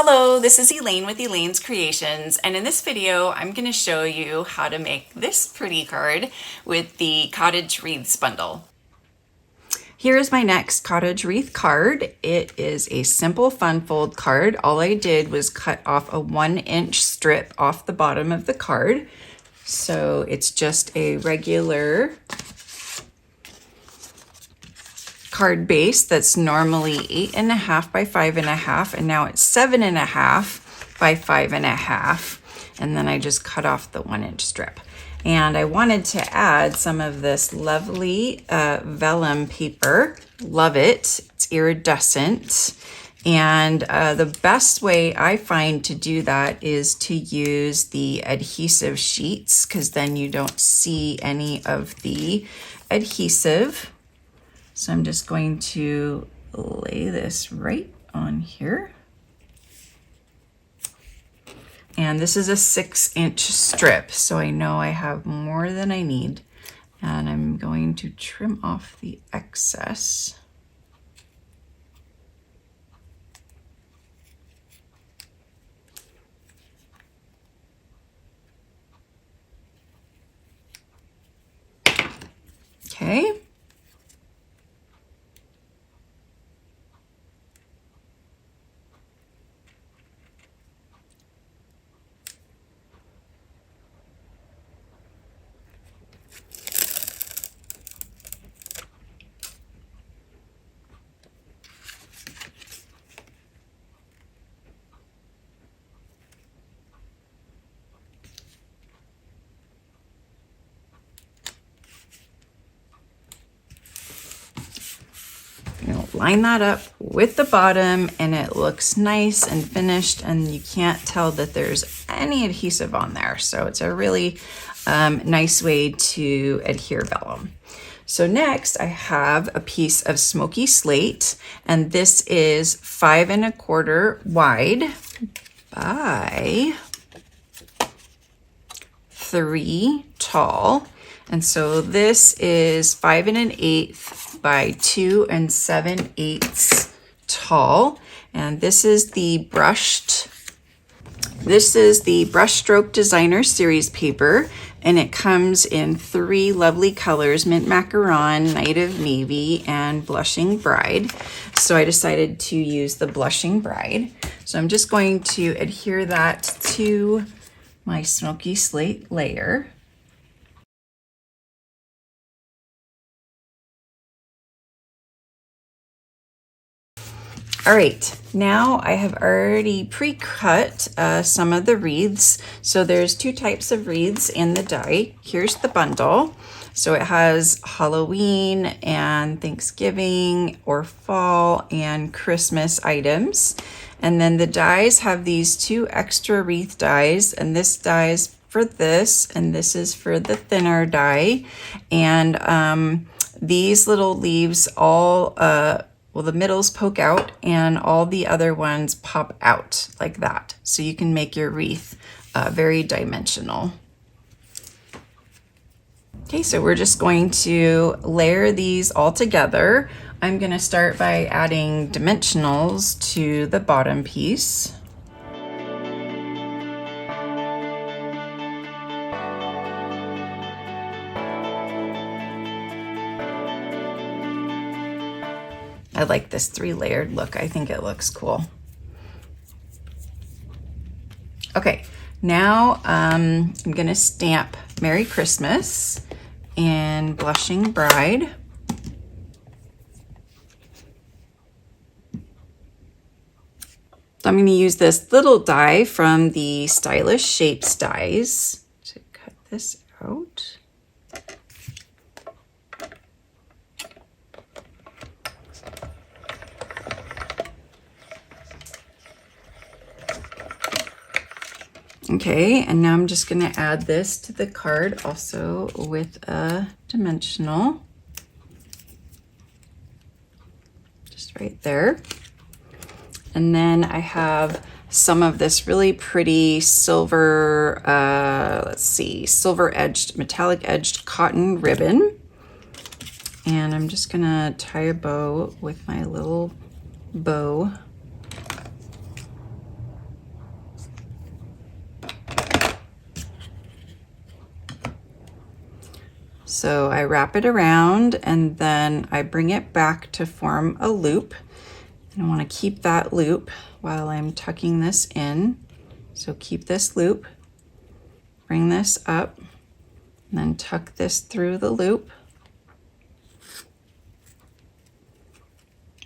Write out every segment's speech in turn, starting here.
Hello, this is Elaine with Elaine's Creations, and in this video I'm going to show you how to make this pretty card with the Cottage Wreaths bundle. Here is my next Cottage Wreath card. It is a simple fun fold card. All I did was cut off a 1-inch strip off the bottom of the card. So it's just a regular card base that's normally 8.5 by 5.5, and now it's 7.5 by 5.5. And then I just cut off the 1-inch strip. And I wanted to add some of this lovely vellum paper. Love it. It's iridescent. And the best way I find to do that is to use the adhesive sheets, because then you don't see any of the adhesive. So I'm just going to lay this right on here. And this is a 6-inch strip, so I know I have more than I need. And I'm going to trim off the excess. Okay. Line that up with the bottom and it looks nice and finished, and you can't tell that there's any adhesive on there. So it's a really nice way to adhere vellum. So next I have a piece of smoky slate, and this is 5 1/4 wide by 3 tall. And so this is 5 1/8 by 2 7/8 tall. And this is the Brushstroke Designer Series paper, and it comes in 3 lovely colors: Mint Macaron, Night of Navy, and Blushing Bride. So I decided to use the Blushing Bride. So I'm just going to adhere that to my smoky slate layer. All right, now I have already pre-cut some of the wreaths. So there's 2 types of wreaths in the die. Here's the bundle. So it has Halloween and Thanksgiving or fall and Christmas items. And then the dies have these 2 extra wreath dies, and this die is for this, and this is for the thinner die. And these little leaves all, well, the middles poke out and all the other ones pop out like that. So you can make your wreath very dimensional. Okay, so we're just going to layer these all together. I'm gonna start by adding dimensionals to the bottom piece. I like this 3-layered look. I think it looks cool. Okay, now I'm gonna stamp Merry Christmas and Blushing Bride. So I'm gonna use this little die from the Stylish Shapes dies to cut this out. Okay, and now I'm just gonna add this to the card also with a dimensional. Just right there. And then I have some of this really pretty silver, silver edged, metallic edged cotton ribbon. And I'm just gonna tie a bow with my little bow. So I wrap it around and then I bring it back to form a loop. And I want to keep that loop while I'm tucking this in. So keep this loop, bring this up, and then tuck this through the loop.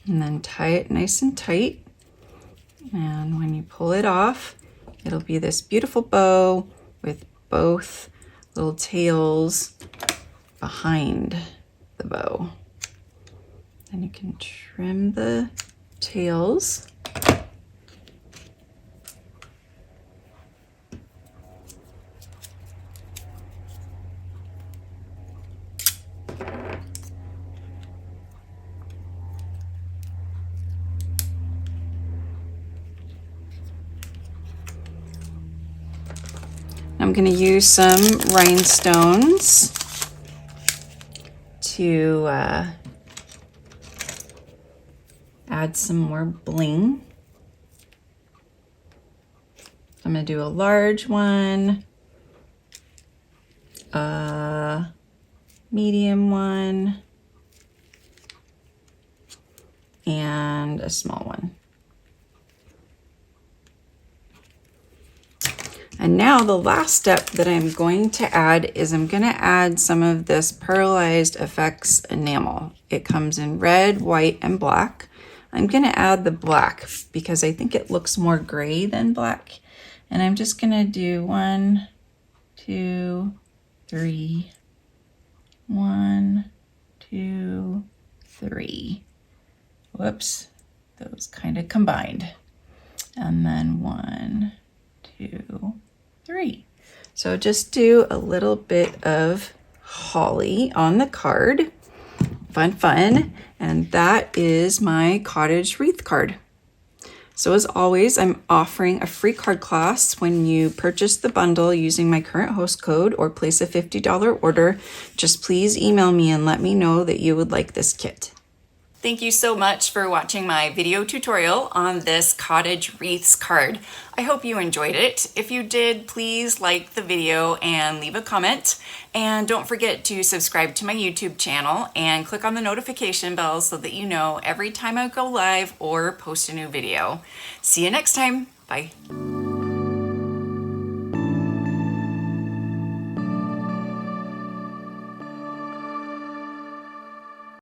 And then tie it nice and tight. And when you pull it off, it'll be this beautiful bow with both little tails behind the bow. Then you can trim the tails. I'm going to use some rhinestones to add some more bling. I'm going to do a large one, a medium one, and a small one. And now the last step that I'm going to add is I'm going to add some of this Pearlized Effects enamel. It comes in red, white, and black. I'm going to add the black because I think it looks more gray than black. And I'm just going to do 1, 2, 3. 1, 2, 3. Whoops, those kind of combined. And then 1, 2, 3. So just do a little bit of holly on the card. Fun, fun. And that is my Cottage Wreath card. So as always, I'm offering a free card class when you purchase the bundle using my current host code or place a $50 order. Just please email me and let me know that you would like this kit. Thank you so much for watching my video tutorial on this Cottage Wreaths card. I hope you enjoyed it. If you did, please like the video and leave a comment. And don't forget to subscribe to my YouTube channel and click on the notification bell so that you know every time I go live or post a new video. See you next time. Bye.